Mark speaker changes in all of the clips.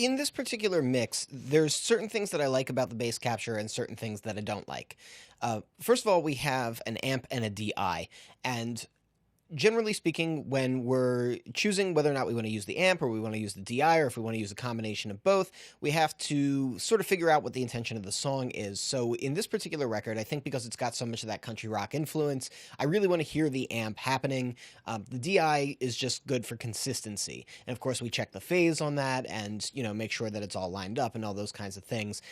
Speaker 1: in this particular mix, there's certain things that I like about the bass capture and certain things that I don't like. First of all, we have an amp and a DI, and generally speaking, when we're choosing whether or not we want to use the amp or we want to use the DI or if we want to use a combination of both, we have to sort of figure out what the intention of the song is. So in this particular record, I think because it's got so much of that country rock influence, I really want to hear the amp happening. The DI is just good for consistency. And of course, we check the phase on that and, make sure that it's all lined up and all those kinds of things.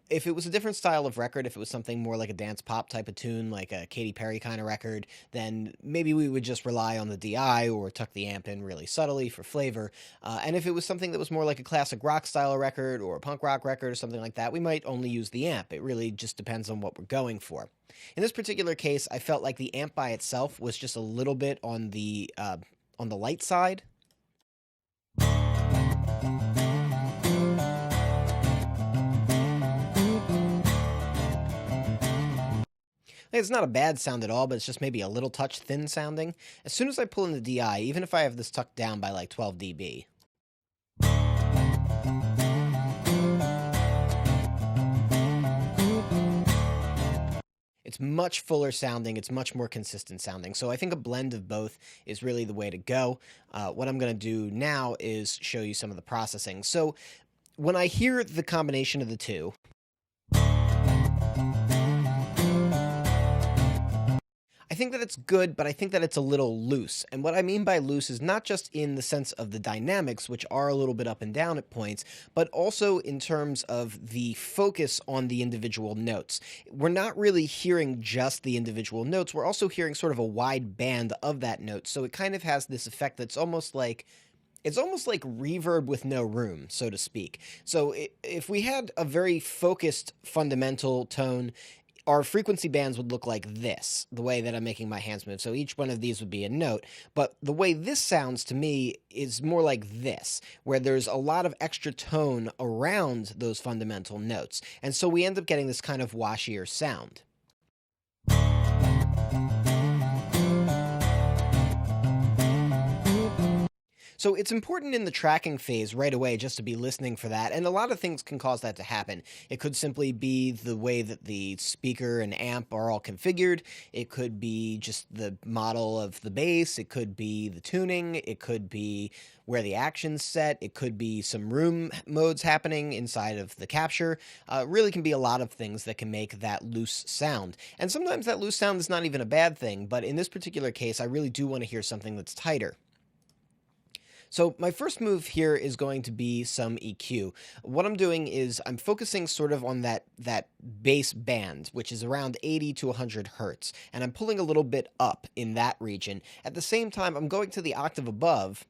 Speaker 1: If it was a different style of record, if it was something more like a dance pop type of tune, like a Katy Perry kind of record, then maybe we would just rely on the DI or tuck the amp in really subtly for flavor. And if it was something that was more like a classic rock style record or a punk rock record or something like that, we might only use the amp. It really just depends on what we're going for. In this particular case, I felt like the amp by itself was just a little bit on the light side. It's not a bad sound at all, but it's just maybe a little touch thin sounding. As soon as I pull in the DI, even if I have this tucked down by like 12 dB, it's much fuller sounding, it's much more consistent sounding. So I think a blend of both is really the way to go. What I'm going to do now is show you some of the processing. So when I hear the combination of the two, I think that it's good, but I think that it's a little loose. And what I mean by loose is not just in the sense of the dynamics, which are a little bit up and down at points, but also in terms of the focus on the individual notes. We're not really hearing just the individual notes, we're also hearing sort of a wide band of that note. So it kind of has this effect that's almost like reverb with no room, so to speak. So if we had a very focused fundamental tone, our frequency bands would look like this, the way that I'm making my hands move. So each one of these would be a note. But the way this sounds to me is more like this, where there's a lot of extra tone around those fundamental notes. And so we end up getting this kind of washier sound. So it's important in the tracking phase right away just to be listening for that, and a lot of things can cause that to happen. It could simply be the way that the speaker and amp are all configured. It could be just the model of the bass. It could be the tuning. It could be where the action's set. It could be some room modes happening inside of the capture. It really can be a lot of things that can make that loose sound. And sometimes that loose sound is not even a bad thing, but in this particular case, I really do want to hear something that's tighter. So my first move here is going to be some EQ. What I'm doing is I'm focusing sort of on that bass band, which is around 80 to 100 hertz, and I'm pulling a little bit up in that region. At the same time, I'm going to the octave above,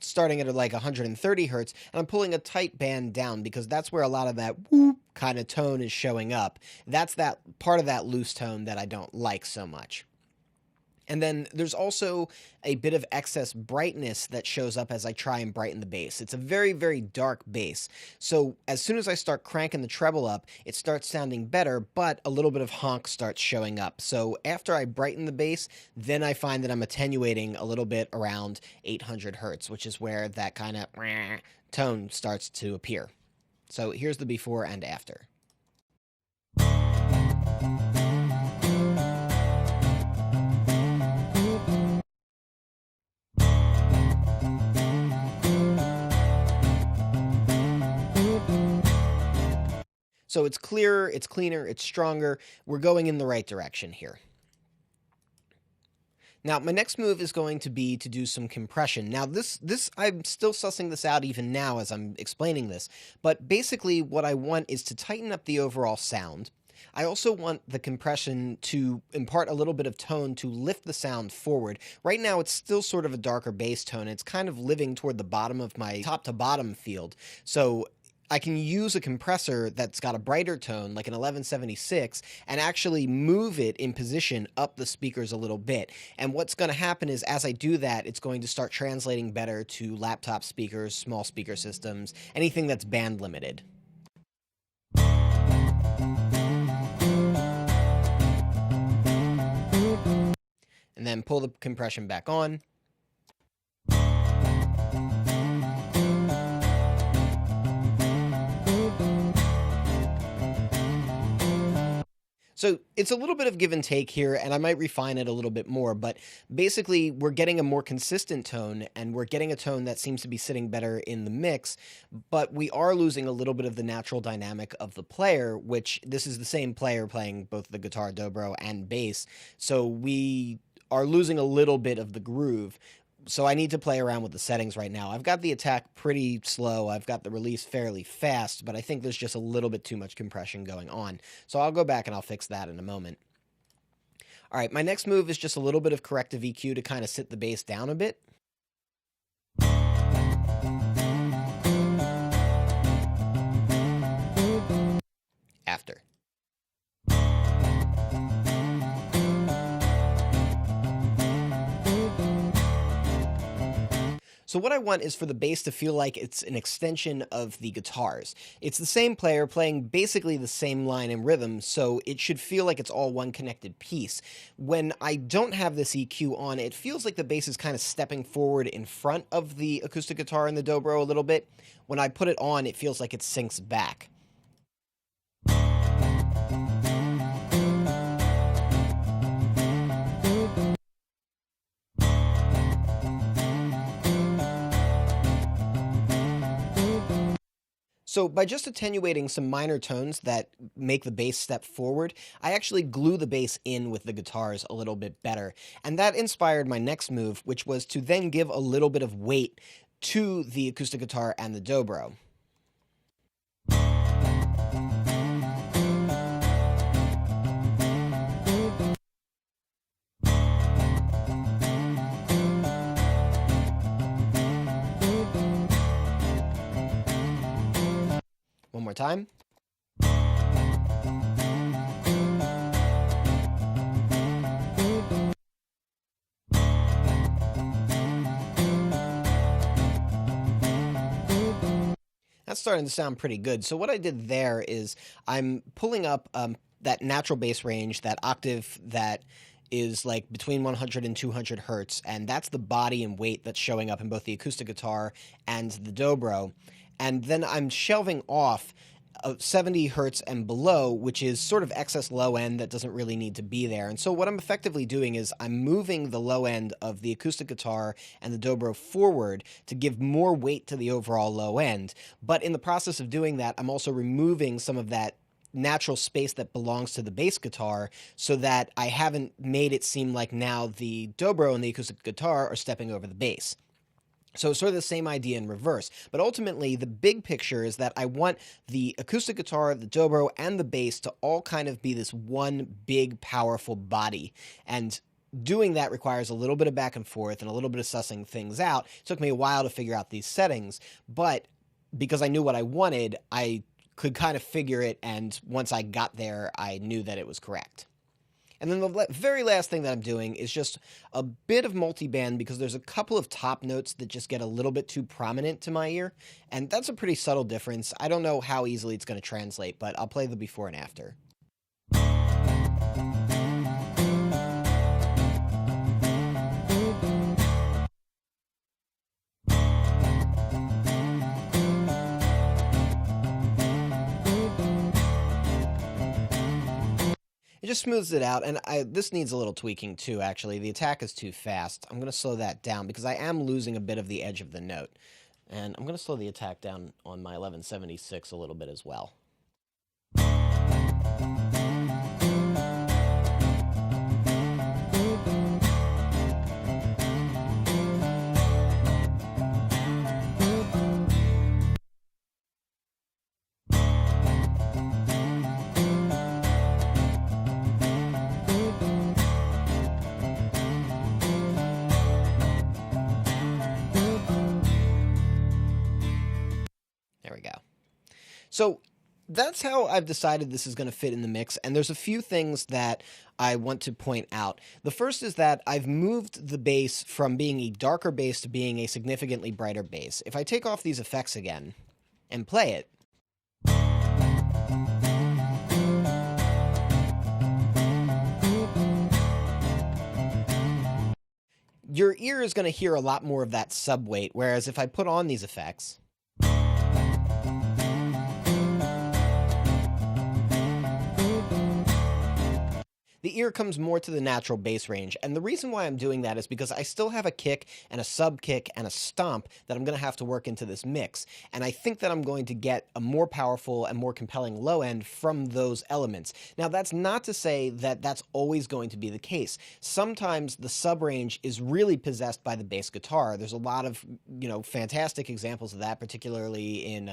Speaker 1: starting at like 130 hertz, and I'm pulling a tight band down because that's where a lot of that whoop kind of tone is showing up. That's that part of that loose tone that I don't like so much. And then there's also a bit of excess brightness that shows up as I try and brighten the bass. It's a very, very dark bass. So as soon as I start cranking the treble up, it starts sounding better, but a little bit of honk starts showing up. So after I brighten the bass, then I find that I'm attenuating a little bit around 800 hertz, which is where that kind of tone starts to appear. So here's the before and after. So it's clearer, it's cleaner, it's stronger. We're going in the right direction here. Now, my next move is going to be to do some compression. Now, this I'm still sussing this out even now as I'm explaining this, but basically what I want is to tighten up the overall sound. I also want the compression to impart a little bit of tone to lift the sound forward. Right now, it's still sort of a darker bass tone. It's kind of living toward the bottom of my top to bottom field. So I can use a compressor that's got a brighter tone, like an 1176, and actually move it in position up the speakers a little bit. And what's going to happen is, as I do that, it's going to start translating better to laptop speakers, small speaker systems, anything that's band limited. And then pull the compression back on. So it's a little bit of give and take here, and I might refine it a little bit more, but basically we're getting a more consistent tone, and we're getting a tone that seems to be sitting better in the mix, but we are losing a little bit of the natural dynamic of the player, which this is the same player playing both the guitar, dobro, and bass, so we are losing a little bit of the groove. So I need to play around with the settings right now. I've got the attack pretty slow. I've got the release fairly fast, but I think there's just a little bit too much compression going on. So I'll go back and I'll fix that in a moment. All right, my next move is just a little bit of corrective EQ to kind of sit the bass down a bit. After. So what I want is for the bass to feel like it's an extension of the guitars. It's the same player playing basically the same line and rhythm, so it should feel like it's all one connected piece. When I don't have this EQ on, it feels like the bass is kind of stepping forward in front of the acoustic guitar and the dobro a little bit. When I put it on, it feels like it sinks back. So by just attenuating some minor tones that make the bass step forward, I actually glue the bass in with the guitars a little bit better. And that inspired my next move, which was to then give a little bit of weight to the acoustic guitar and the dobro. One more time. That's starting to sound pretty good. So what I did there is I'm pulling up that natural bass range, that octave that is like between 100 and 200 hertz, and that's the body and weight that's showing up in both the acoustic guitar and the dobro. And then I'm shelving off 70 hertz and below, which is sort of excess low end that doesn't really need to be there. And so what I'm effectively doing is I'm moving the low end of the acoustic guitar and the dobro forward to give more weight to the overall low end. But in the process of doing that, I'm also removing some of that natural space that belongs to the bass guitar so that I haven't made it seem like now the dobro and the acoustic guitar are stepping over the bass. So it's sort of the same idea in reverse. But ultimately, the big picture is that I want the acoustic guitar, the dobro, and the bass to all kind of be this one big, powerful body. And doing that requires a little bit of back and forth and a little bit of sussing things out. It took me a while to figure out these settings, but because I knew what I wanted, I could kind of figure it, and once I got there, I knew that it was correct. And then the very last thing that I'm doing is just a bit of multiband, because there's a couple of top notes that just get a little bit too prominent to my ear, and that's a pretty subtle difference. I don't know how easily it's going to translate, but I'll play the before and after. It just smooths it out, and this needs a little tweaking too, actually. The attack is too fast. I'm going to slow that down because I am losing a bit of the edge of the note. And I'm going to slow the attack down on my 1176 a little bit as well. There we go. So that's how I've decided this is going to fit in the mix, and there's a few things that I want to point out. The first is that I've moved the bass from being a darker bass to being a significantly brighter bass. If I take off these effects again and play it, your ear is going to hear a lot more of that subweight, whereas if I put on these effects, The ear comes more to the natural bass range, and the reason why I'm doing that is because I still have a kick and a sub kick and a stomp that I'm going to have to work into this mix, and I think that I'm going to get a more powerful and more compelling low end from those elements. Now, that's not to say that that's always going to be the case. Sometimes the sub range is really possessed by the bass guitar. There's a lot of, fantastic examples of that, particularly in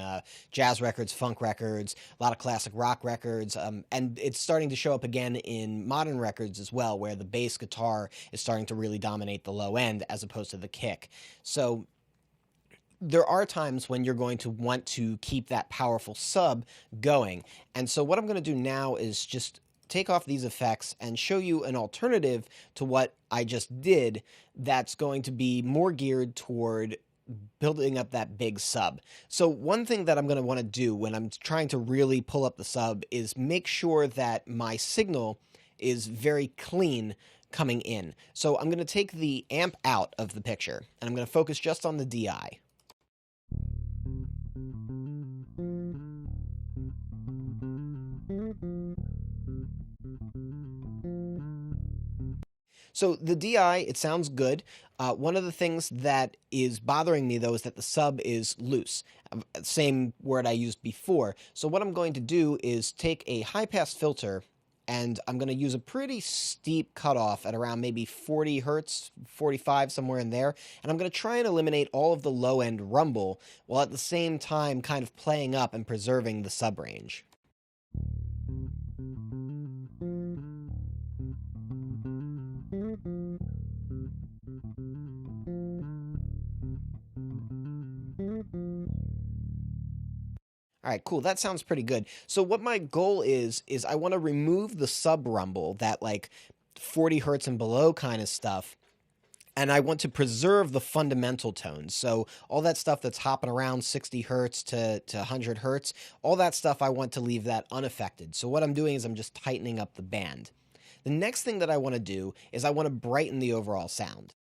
Speaker 1: jazz records, funk records, a lot of classic rock records, and it's starting to show up again in modern records as well, where the bass guitar is starting to really dominate the low end as opposed to the kick. So there are times when you're going to want to keep that powerful sub going. And so what I'm going to do now is just take off these effects and show you an alternative to what I just did that's going to be more geared toward building up that big sub. So one thing that I'm going to want to do when I'm trying to really pull up the sub is make sure that my signal is very clean coming in. So I'm going to take the amp out of the picture, and I'm going to focus just on the DI. So the DI, it sounds good. One of the things that is bothering me, though, is that the sub is loose. Same word I used before. So what I'm going to do is take a high-pass filter, and I'm going to use a pretty steep cutoff at around maybe 40 hertz, 45, somewhere in there. And I'm going to try and eliminate all of the low-end rumble, while at the same time kind of playing up and preserving the sub range. All right, cool. That sounds pretty good. So what my goal is I want to remove the sub rumble, that like 40 hertz and below kind of stuff, and I want to preserve the fundamental tones. So all that stuff that's hopping around 60 hertz to 100 hertz, all that stuff I want to leave that unaffected. So what I'm doing is I'm just tightening up the band. The next thing that I want to do is I want to brighten the overall sound.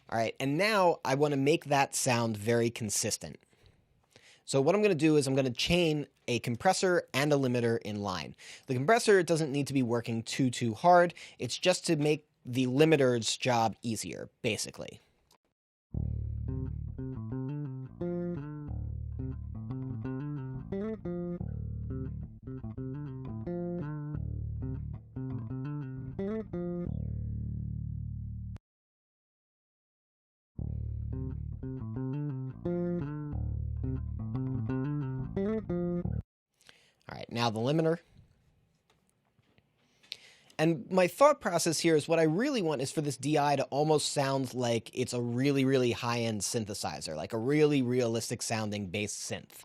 Speaker 1: All right, and now I want to make that sound very consistent. So what I'm going to do is I'm going to chain a compressor and a limiter in line. The compressor doesn't need to be working too hard. It's just to make the limiter's job easier, basically. All right, now the limiter. And my thought process here is what I really want is for this DI to almost sound like it's a really high-end synthesizer, like a really realistic sounding bass synth.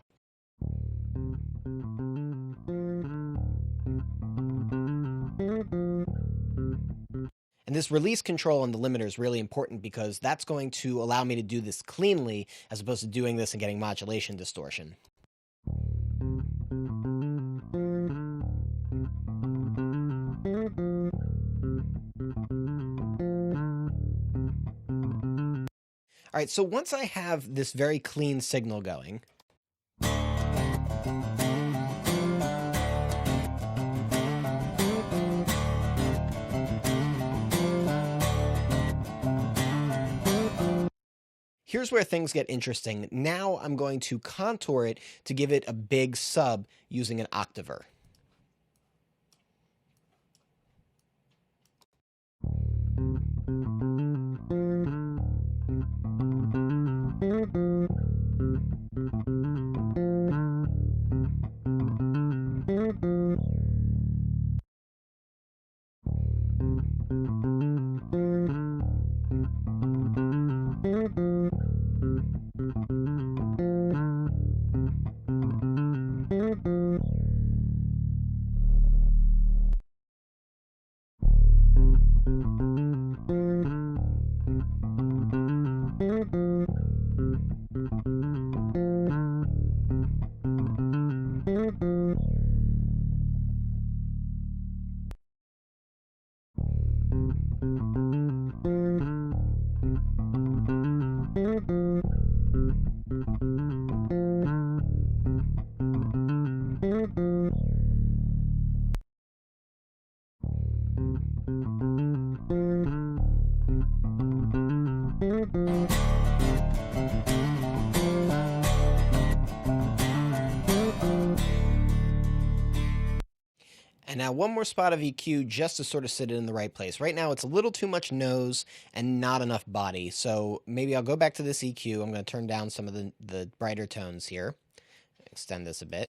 Speaker 1: And this release control on the limiter is really important because that's going to allow me to do this cleanly as opposed to doing this and getting modulation distortion. All right, so once I have this very clean signal going, here's where things get interesting. Now I'm going to contour it to give it a big sub using an octaver. And now one more spot of EQ just to sort of sit it in the right place. Right now it's a little too much nose and not enough body. So maybe I'll go back to this EQ. I'm going to turn down some of the brighter tones here. Extend this a bit.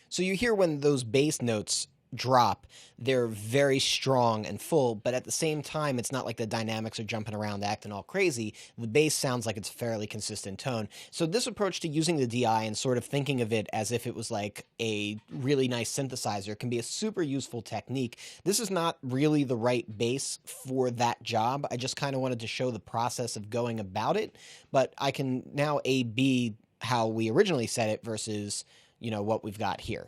Speaker 1: So you hear when those bass notes drop, they're very strong and full, but at the same time, it's not like the dynamics are jumping around acting all crazy. The bass sounds like it's a fairly consistent tone. So this approach to using the DI and sort of thinking of it as if it was like a really nice synthesizer can be a super useful technique. This is not really the right bass for that job. I just kind of wanted to show the process of going about it, but I can now A-B how we originally said it versus, you know, what we've got here.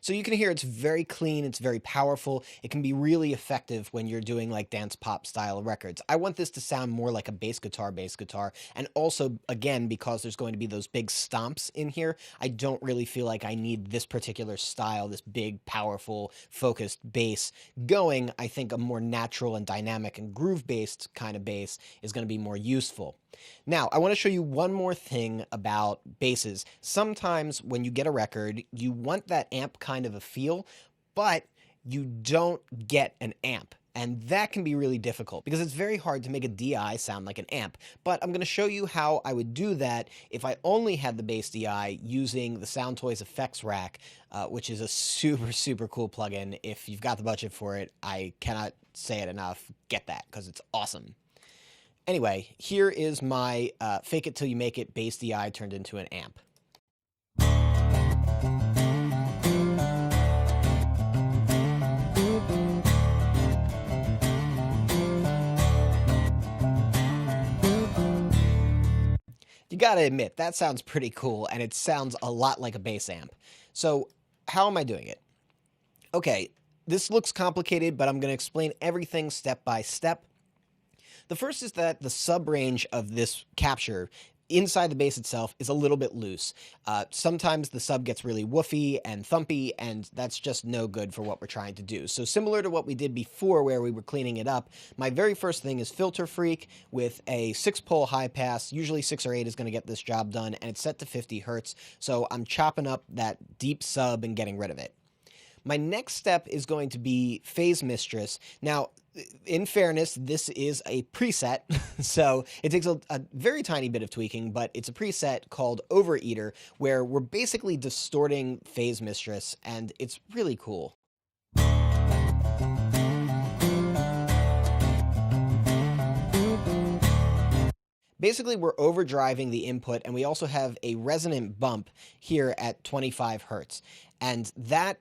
Speaker 1: So you can hear it's very clean, it's very powerful, it can be really effective when you're doing like dance pop style records. I want this to sound more like a bass guitar, and also, again, because there's going to be those big stomps in here, I don't really feel like I need this particular style, this big, powerful, focused bass going. I think a more natural and dynamic and groove-based kind of bass is going to be more useful. Now, I want to show you one more thing about basses. Sometimes when you get a record, you want that amp kind of a feel, but you don't get an amp. And that can be really difficult because it's very hard to make a DI sound like an amp. But I'm going to show you how I would do that if I only had the bass DI using the Soundtoys Effects Rack, which is a super, super cool plugin. If you've got the budget for it, I cannot say it enough. Get that because it's awesome. Anyway, here is my Fake It Till You Make It bass DI turned into an amp. You gotta admit, that sounds pretty cool, and it sounds a lot like a bass amp. So, how am I doing it? Okay, this looks complicated, but I'm going to explain everything step by step. The first is that the sub-range of this capture inside the bass itself is a little bit loose. Sometimes the sub gets really woofy and thumpy, and that's just no good for what we're trying to do. So similar to what we did before where we were cleaning it up, my very first thing is Filter Freak with a 6-pole high pass. Usually 6 or 8 is going to get this job done, and it's set to 50 hertz. So I'm chopping up that deep sub and getting rid of it. My next step is going to be Phase Mistress. Now, in fairness, this is a preset, so it takes a very tiny bit of tweaking, but it's a preset called Overeater, where we're basically distorting Phase Mistress, and it's really cool. Basically, we're overdriving the input, and we also have a resonant bump here at 25 hertz, and that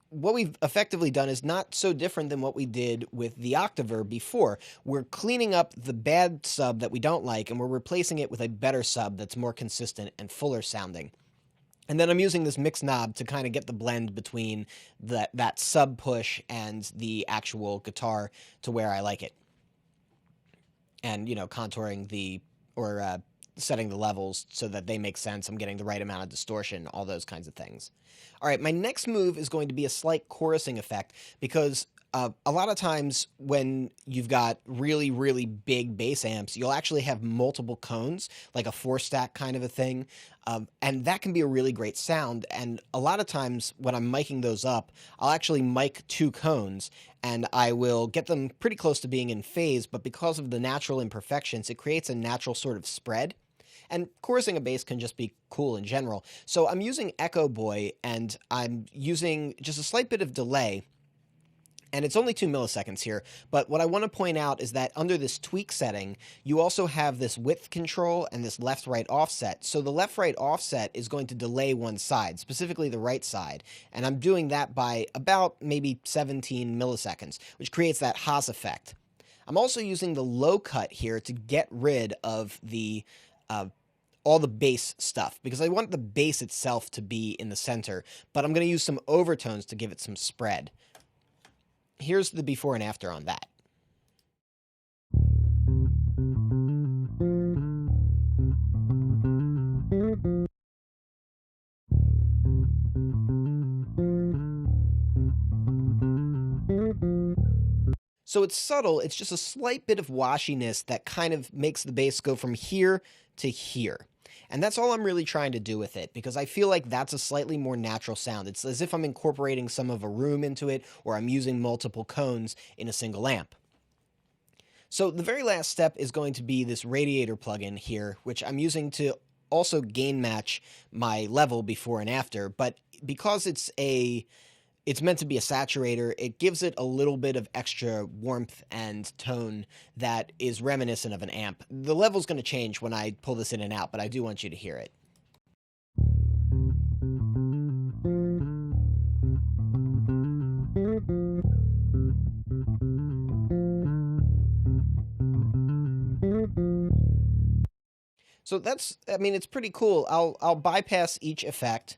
Speaker 1: what we've effectively done is not so different than what we did with the Octaver before. We're cleaning up the bad sub that we don't like, and we're replacing it with a better sub that's more consistent and fuller sounding. And then I'm using this mix knob to kind of get the blend between that sub push and the actual guitar to where I like it. And, you know, contouring setting the levels so that they make sense. I'm getting the right amount of distortion, all those kinds of things. All right, my next move is going to be a slight chorusing effect because A lot of times when you've got really, really big bass amps, you'll actually have multiple cones, like a four stack kind of a thing. And that can be a really great sound. And a lot of times when I'm miking those up, I'll actually mic two cones and I will get them pretty close to being in phase. But because of the natural imperfections, it creates a natural sort of spread. And chorusing a bass can just be cool in general. So I'm using Echo Boy and I'm using just a slight bit of delay. And it's only 2 milliseconds here, but what I want to point out is that under this tweak setting, you also have this width control and this left-right offset. So the left-right offset is going to delay one side, specifically the right side, and I'm doing that by about maybe 17 milliseconds, which creates that Haas effect. I'm also using the low cut here to get rid of the all the bass stuff, because I want the bass itself to be in the center, but I'm going to use some overtones to give it some spread. Here's the before and after on that. So it's subtle, it's just a slight bit of washiness that kind of makes the bass go from here to here. And that's all I'm really trying to do with it, because I feel like that's a slightly more natural sound. It's as if I'm incorporating some of a room into it, or I'm using multiple cones in a single amp. So the very last step is going to be this radiator plugin here, which I'm using to also gain match my level before and after, but because it's meant to be a saturator, it gives it a little bit of extra warmth and tone that is reminiscent of an amp. The level's going to change when I pull this in and out, but I do want you to hear it. So that's, I mean, it's pretty cool. I'll bypass each effect,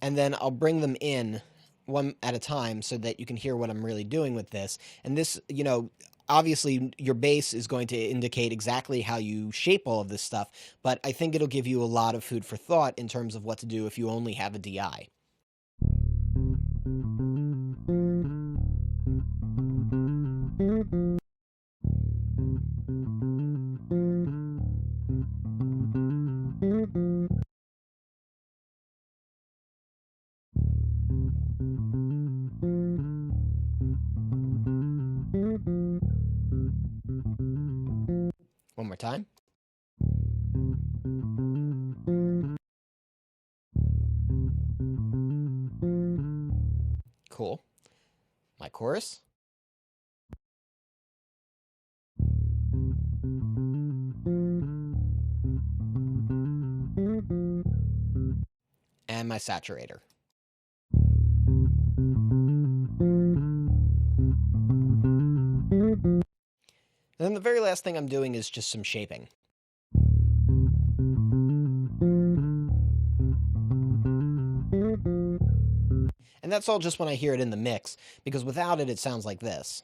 Speaker 1: and then I'll bring them in one at a time so that you can hear what I'm really doing with this. And this, you know, obviously your bass is going to indicate exactly how you shape all of this stuff, but I think it'll give you a lot of food for thought in terms of what to do if you only have a DI. One more time. Cool. My chorus. And my saturator. And then the very last thing I'm doing is just some shaping. And that's all just when I hear it in the mix, because without it, it sounds like this.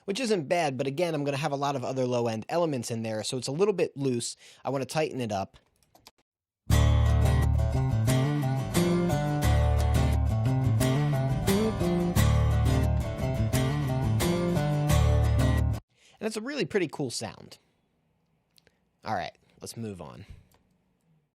Speaker 1: Which isn't bad, but again, I'm going to have a lot of other low-end elements in there, so it's a little bit loose. I want to tighten it up. And it's a really pretty cool sound. All right, let's move on.